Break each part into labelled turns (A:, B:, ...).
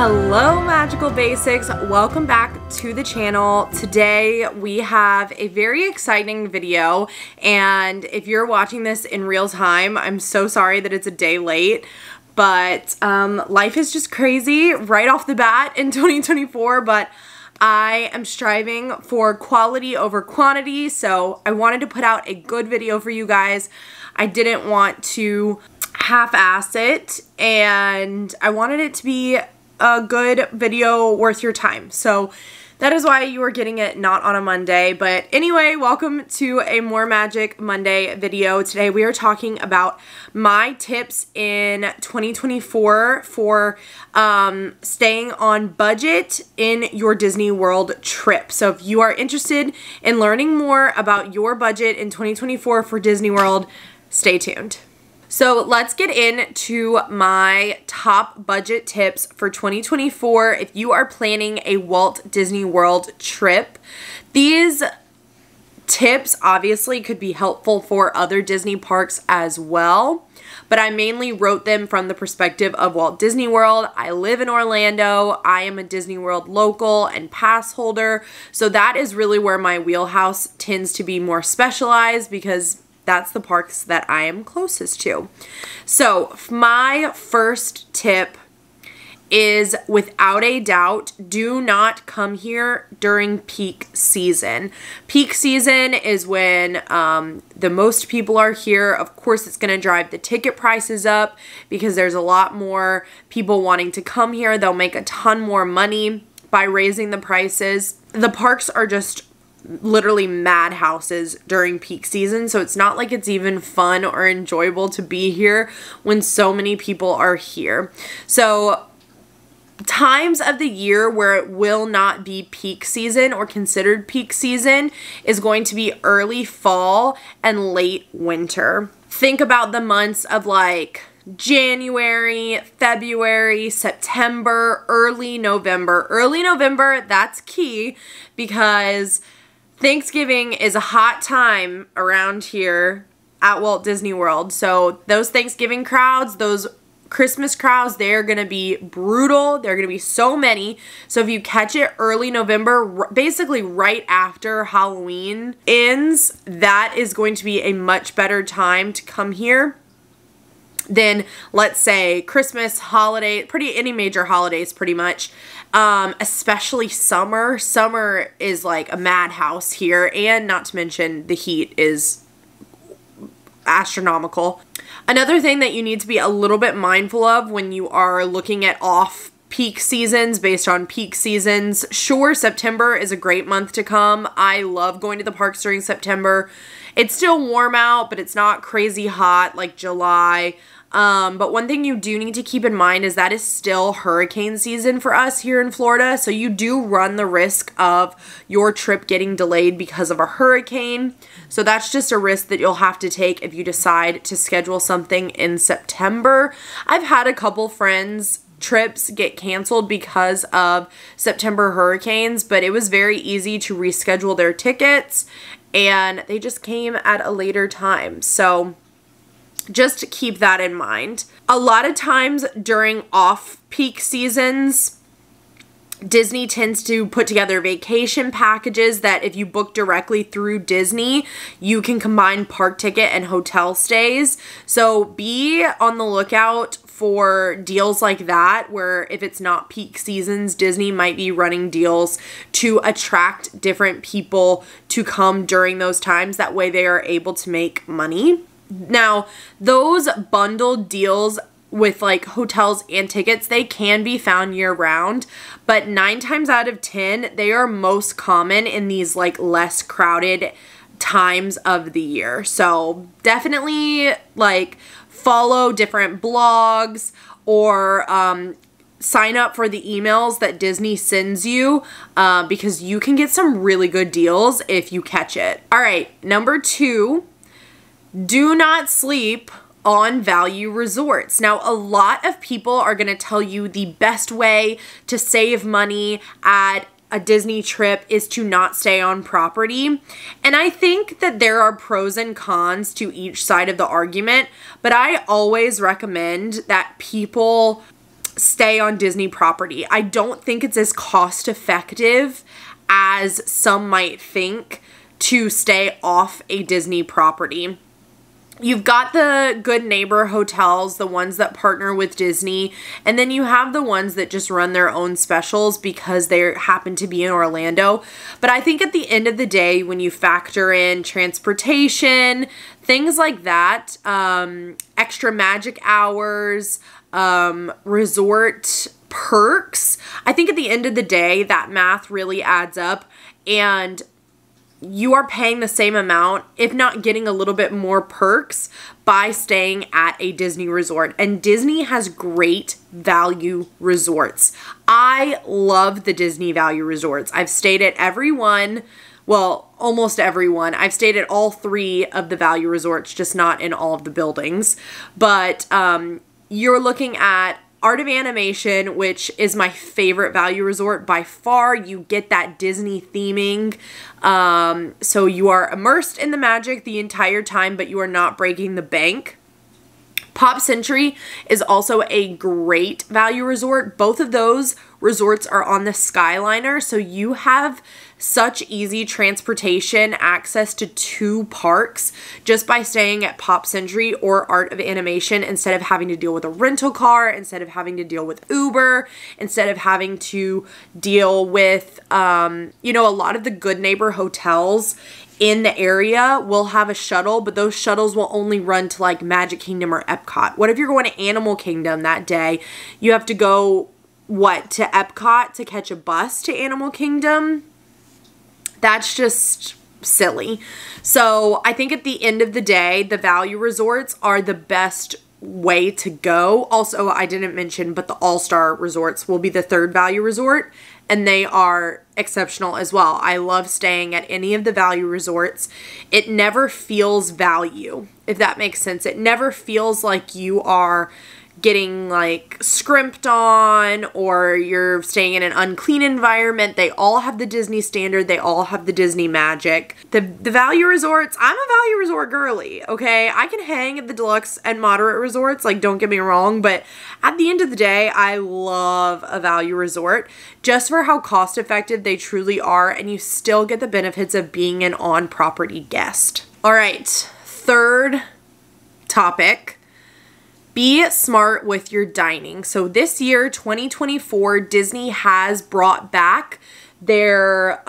A: Hello Magical Basics, welcome back to the channel. Today we have a very exciting video, and if you're watching this in real time, I'm so sorry that it's a day late, but life is just crazy right off the bat in 2024, but I am striving for quality over quantity, so I wanted to put out a good video for you guys. I didn't want to half-ass it, and I wanted it to be a good video worth your time. So that is why you are getting it not on a Monday. But anyway, welcome to a More Magic Monday video. Today we are talking about my tips in 2024 for staying on budget in your Disney World trip. So if you are interested in learning more about your budget in 2024 for Disney World, stay tuned. So let's get into my top budget tips for 2024 if you are planning a Walt Disney World trip. These tips obviously could be helpful for other Disney parks as well, but I mainly wrote them from the perspective of Walt Disney World. I live in Orlando. I am a Disney World local and pass holder, so that is really where my wheelhouse tends to be more specialized because that's the parks that I am closest to. So my first tip is, without a doubt, do not come here during peak season. Peak season is when the most people are here. Of course, it's going to drive the ticket prices up because there's a lot more people wanting to come here. They'll make a ton more money by raising the prices. The parks are just literally madhouses during peak season, so it's not like it's even fun or enjoyable to be here when so many people are here. So times of the year where it will not be peak season or considered peak season is going to be early fall and late winter. Think about the months of like January, February, September, early November. Early November, that's key because Thanksgiving is a hot time around here at Walt Disney World. So those Thanksgiving crowds, those Christmas crowds, they're going to be brutal. They're going to be so many. So if you catch it early November, basically right after Halloween ends, that is going to be a much better time to come here than, let's say, Christmas, holiday, any major holidays pretty much. Especially summer. Summer is like a madhouse here, and not to mention the heat is astronomical. Another thing that you need to be a little bit mindful of when you are looking at off-peak seasons based on peak seasons. Sure, September is a great month to come. I love going to the parks during September. It's still warm out, but it's not crazy hot like July. But one thing you do need to keep in mind is that is still hurricane season for us here in Florida. So you do run the risk of your trip getting delayed because of a hurricane. So that's just a risk that you'll have to take if you decide to schedule something in September. I've had a couple friends' trips get canceled because of September hurricanes, but it was very easy to reschedule their tickets and they just came at a later time. So just keep that in mind. A lot of times during off-peak seasons, Disney tends to put together vacation packages that if you book directly through Disney, you can combine park ticket and hotel stays. So be on the lookout for deals like that, where if it's not peak seasons, Disney might be running deals to attract different people to come during those times. That way they are able to make money. Now, those bundled deals with like hotels and tickets, they can be found year round, but 9 times out of 10, they are most common in these like less crowded times of the year. So definitely like follow different blogs or sign up for the emails that Disney sends you because you can get some really good deals if you catch it. All right, number 2. Do not sleep on value resorts. Now, a lot of people are going to tell you the best way to save money at a Disney trip is to not stay on property. And I think that there are pros and cons to each side of the argument, but I always recommend that people stay on Disney property. I don't think it's as cost effective as some might think to stay off a Disney property. You've got the good neighbor hotels, the ones that partner with Disney, and then you have the ones that just run their own specials because they happen to be in Orlando. But I think at the end of the day, when you factor in transportation, things like that, extra magic hours, resort perks, I think at the end of the day, that math really adds up, and you are paying the same amount, if not getting a little bit more perks by staying at a Disney resort. And Disney has great value resorts. I love the Disney value resorts. I've stayed at every one, well, almost every one. I've stayed at all 3 of the value resorts, just not in all of the buildings. But you're looking at Art of Animation, which is my favorite value resort by far. You get that Disney theming. So you are immersed in the magic the entire time, but you are not breaking the bank. Pop Century is also a great value resort. Both of those resorts are on the Skyliner, so you have such easy transportation access to 2 parks just by staying at Pop Century or Art of Animation, instead of having to deal with a rental car, instead of having to deal with Uber, instead of having to deal with, you know, a lot of the good neighbor hotels in the area will have a shuttle, but those shuttles will only run to like Magic Kingdom or Epcot. What if you're going to Animal Kingdom that day? You have to go, what, to Epcot to catch a bus to Animal Kingdom? That's just silly. So I think at the end of the day, the value resorts are the best way to go. Also, I didn't mention, but the All-Star resorts will be the 3rd value resort, and they are exceptional as well. I love staying at any of the value resorts. It never feels value, if that makes sense. It never feels like you are getting like scrimped on or you're staying in an unclean environment. They all have the Disney standard. They all have the Disney magic. The value resorts, I'm a value resort girly, okay? I can hang at the deluxe and moderate resorts, like, don't get me wrong, but at the end of the day, I love a value resort just for how cost effective they truly are, and you still get the benefits of being an on-property guest. All right, 3rd topic. Be smart with your dining. So this year, 2024, Disney has brought back their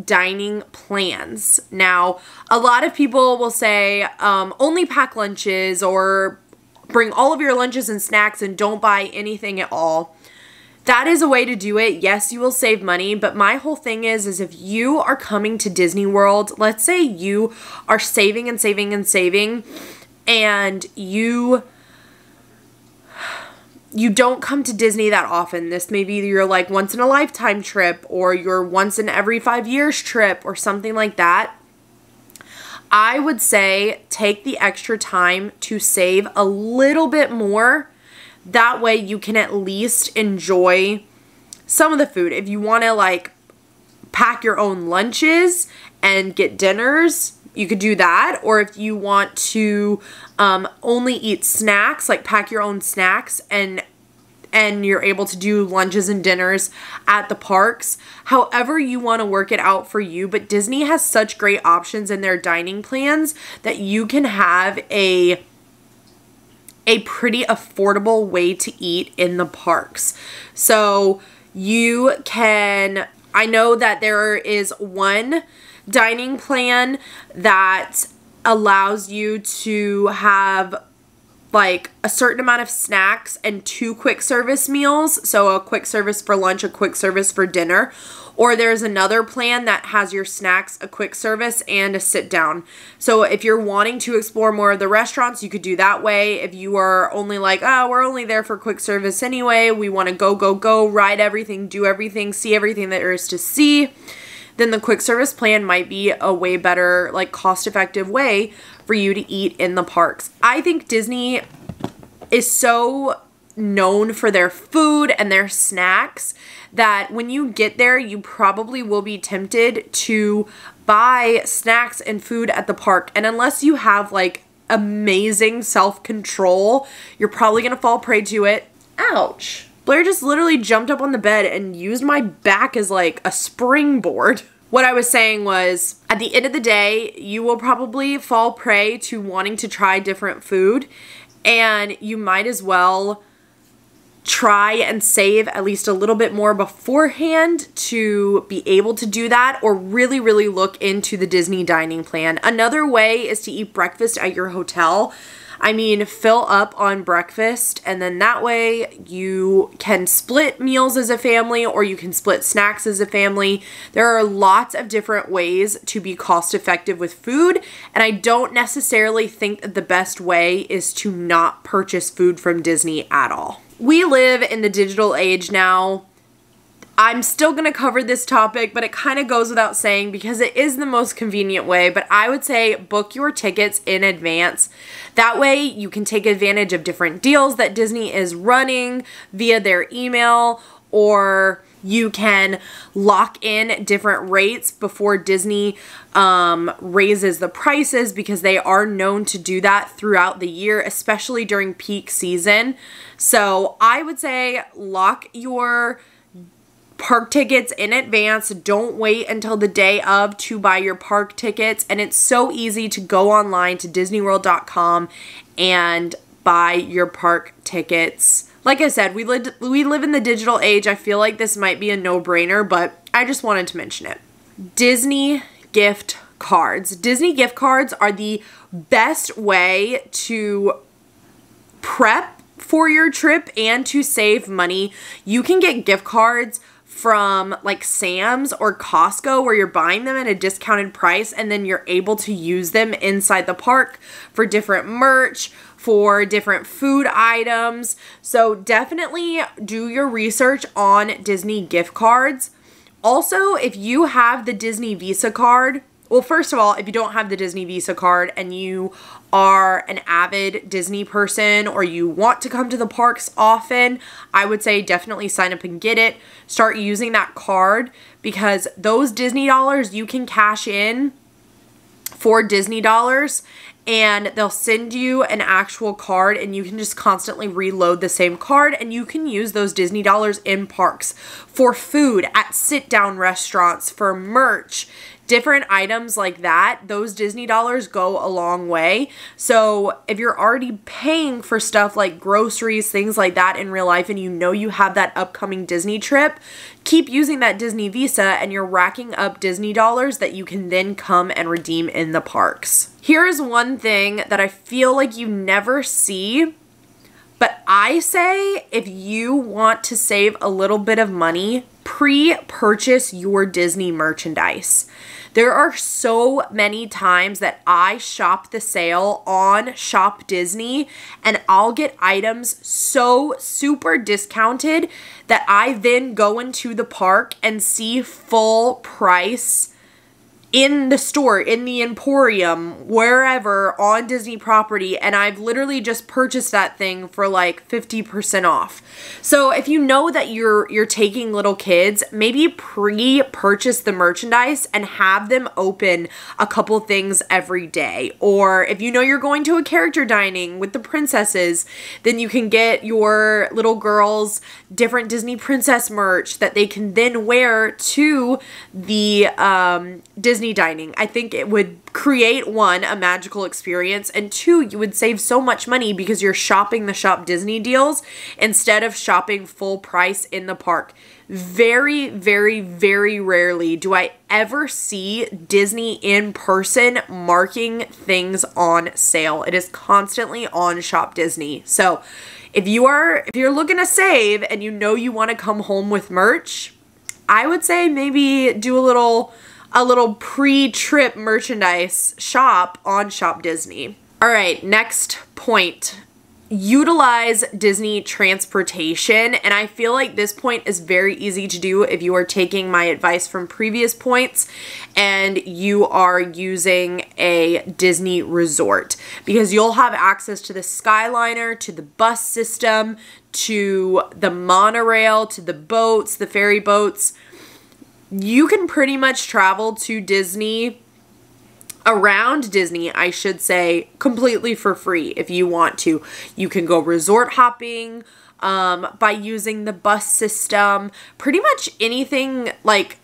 A: dining plans. Now, a lot of people will say only pack lunches or bring all of your lunches and snacks and don't buy anything at all. That is a way to do it. Yes, you will save money, but my whole thing is if you are coming to Disney World, let's say you are saving and saving and saving, and you don't come to Disney that often. This may be your like once in a lifetime trip or your once in every 5 years trip or something like that. I would say take the extra time to save a little bit more. That way you can at least enjoy some of the food. If you want to like pack your own lunches and get dinners, you could do that. Or if you want to only eat snacks, like pack your own snacks and you're able to do lunches and dinners at the parks. However you want to work it out for you, but Disney has such great options in their dining plans that you can have a pretty affordable way to eat in the parks. So you can, I know that there is one dining plan that allows you to have like a certain amount of snacks and 2 quick service meals. So a quick service for lunch, a quick service for dinner. Or there's another plan that has your snacks, a quick service, and a sit down. So if you're wanting to explore more of the restaurants, you could do that way. If you are only like, oh, we're only there for quick service anyway, we want to go, ride everything, do everything, see everything that there is to see, then the quick service plan might be a way better, like, cost-effective way for you to eat in the parks. I think Disney is so known for their food and their snacks that when you get there, you probably will be tempted to buy snacks and food at the park. And unless you have like amazing self-control, you're probably gonna fall prey to it. Ouch. Blair just literally jumped up on the bed and used my back as like a springboard. What I was saying was, at the end of the day, you will probably fall prey to wanting to try different food, and you might as well try and save at least a little bit more beforehand to be able to do that, or really, really look into the Disney dining plan. Another way is to eat breakfast at your hotel. I mean, fill up on breakfast, and then that way you can split meals as a family, or you can split snacks as a family. There are lots of different ways to be cost effective with food, and I don't necessarily think that the best way is to not purchase food from Disney at all. We live in the digital age now. I'm still going to cover this topic, but it kind of goes without saying because it is the most convenient way. But I would say book your tickets in advance. That way you can take advantage of different deals that Disney is running via their email, or you can lock in different rates before Disney raises the prices, because they are known to do that throughout the year, especially during peak season. So I would say lock your park tickets in advance. Don't wait until the day of to buy your park tickets. And it's so easy to go online to disneyworld.com and buy your park tickets. Like I said, we live in the digital age. I feel like this might be a no-brainer, but I just wanted to mention it. Disney gift cards. Disney gift cards are the best way to prep for your trip and to save money. You can get gift cards from like Sam's or Costco, where you're buying them at a discounted price, and then you're able to use them inside the park for different merch, for different food items. So definitely do your research on Disney gift cards. Also, if you have the Disney Visa card, well, first of all, if you don't have the Disney Visa card and you are an avid Disney person, or you want to come to the parks often, I would say definitely sign up and get it. Start using that card, because those Disney dollars you can cash in for Disney dollars, and they'll send you an actual card, and you can just constantly reload the same card, and you can use those Disney dollars in parks for food, at sit-down restaurants, for merch, different items like that. Those Disney dollars go a long way. So if you're already paying for stuff like groceries, things like that in real life, and you know you have that upcoming Disney trip, keep using that Disney Visa, and you're racking up Disney dollars that you can then come and redeem in the parks. Here is one thing that I feel like you never see, but I say if you want to save a little bit of money, pre-purchase your Disney merchandise. There are so many times that I shop the sale on Shop Disney, and I'll get items so super discounted that I then go into the park and see full price in the store, in the Emporium, wherever on Disney property, and I've literally just purchased that thing for like 50% off. So if you know that you're taking little kids, maybe pre-purchase the merchandise and have them open a couple things every day. Or if you know you're going to a character dining with the princesses, then you can get your little girls different Disney princess merch that they can then wear to the Disney dining. I think it would create, one, a magical experience, and two, you would save so much money because you're shopping the Shop Disney deals instead of shopping full price in the park. Very, very, very rarely do I ever see Disney in person marking things on sale. It is constantly on Shop Disney. So if you're looking to save and you know you want to come home with merch, I would say maybe do a little pre-trip merchandise shop on Shop Disney. All right, next point. Utilize Disney transportation, and I feel like this point is very easy to do if you are taking my advice from previous points and you are using a Disney resort, because you'll have access to the Skyliner, to the bus system, to the monorail, to the boats, the ferry boats. You can pretty much travel to Disney, around Disney, I should say, completely for free if you want to. You can go resort hopping by using the bus system, pretty much anything. Like,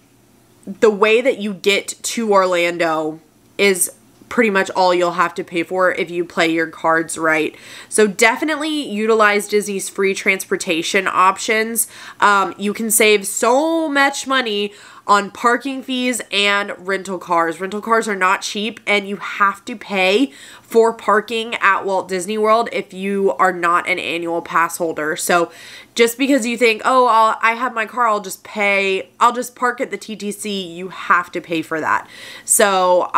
A: the way that you get to Orlando is pretty much all you'll have to pay for if you play your cards right. So definitely utilize Disney's free transportation options. You can save so much money on parking fees and rental cars. Rental cars are not cheap, and you have to pay for parking at Walt Disney World if you are not an annual pass holder. So just because you think, oh, I have my car, I'll just park at the TTC, you have to pay for that. So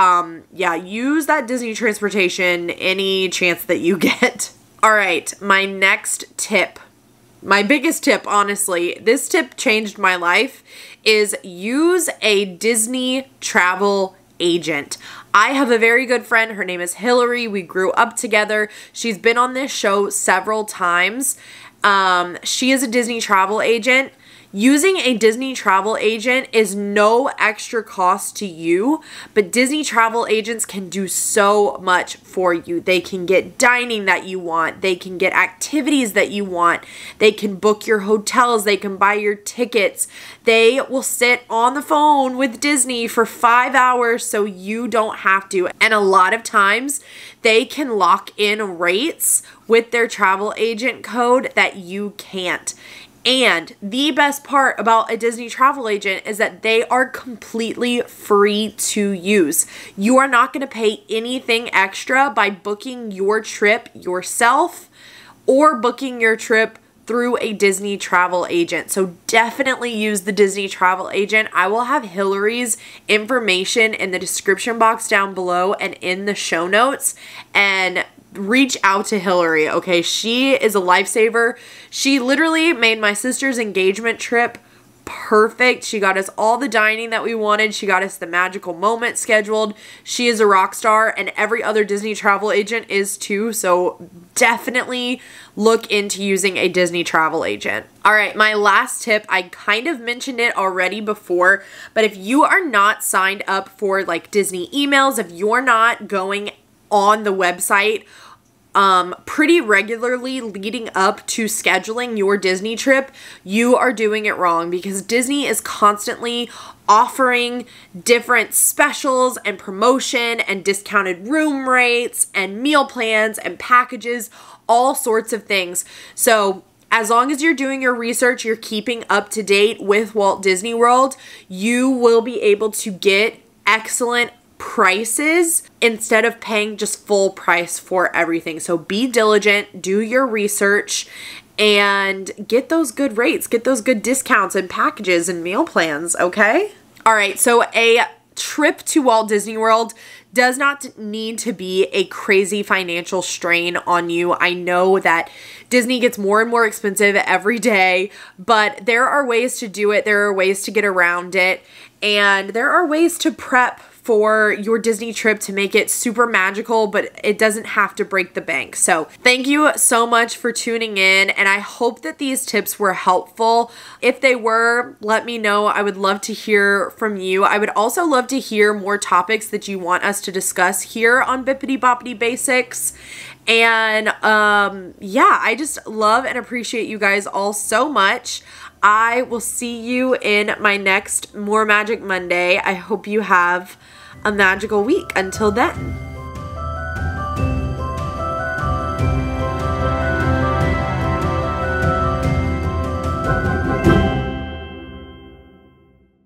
A: yeah, use that Disney transportation any chance that you get. All right, my next tip, my biggest tip, honestly, this tip changed my life, is use a Disney travel agent. I have a very good friend. Her name is Hillary. We grew up together. She's been on this show several times. She is a Disney travel agent. Using a Disney travel agent is no extra cost to you, but Disney travel agents can do so much for you. They can get dining that you want. They can get activities that you want. They can book your hotels. They can buy your tickets. They will sit on the phone with Disney for 5 hours so you don't have to. And a lot of times they can lock in rates with their travel agent code that you can't. And the best part about a Disney travel agent is that they are completely free to use. You are not going to pay anything extra by booking your trip yourself or booking your trip through a Disney travel agent. So definitely use the Disney travel agent. I will have Hillary's information in the description box down below and in the show notes, and reach out to Hillary, okay? She is a lifesaver. She literally made my sister's engagement trip perfect. She got us all the dining that we wanted. She got us the magical moment scheduled. She is a rock star, and every other Disney travel agent is too. So definitely look into using a Disney travel agent. All right, my last tip, I kind of mentioned it already before, but if you are not signed up for like Disney emails, if you're not going on the website pretty regularly leading up to scheduling your Disney trip, you are doing it wrong, because Disney is constantly offering different specials and promotion and discounted room rates and meal plans and packages, all sorts of things. So as long as you're doing your research, you're keeping up to date with Walt Disney World, you will be able to get excellent prices instead of paying just full price for everything. So be diligent, do your research, and get those good rates, get those good discounts and packages and meal plans, okay? All right, so a trip to Walt Disney World does not need to be a crazy financial strain on you. I know that Disney gets more and more expensive every day, but there are ways to do it. There are ways to get around it, and there are ways to prep for your Disney trip to make it super magical, but it doesn't have to break the bank. So thank you so much for tuning in, and I hope that these tips were helpful. If they were, let me know. I would love to hear from you. I would also love to hear more topics that you want us to discuss here on Bibbidi Bobbidi Basics. And yeah, I just love and appreciate you guys all so much. I will see you in my next More Magic Monday. I hope you have a magical week. Until then.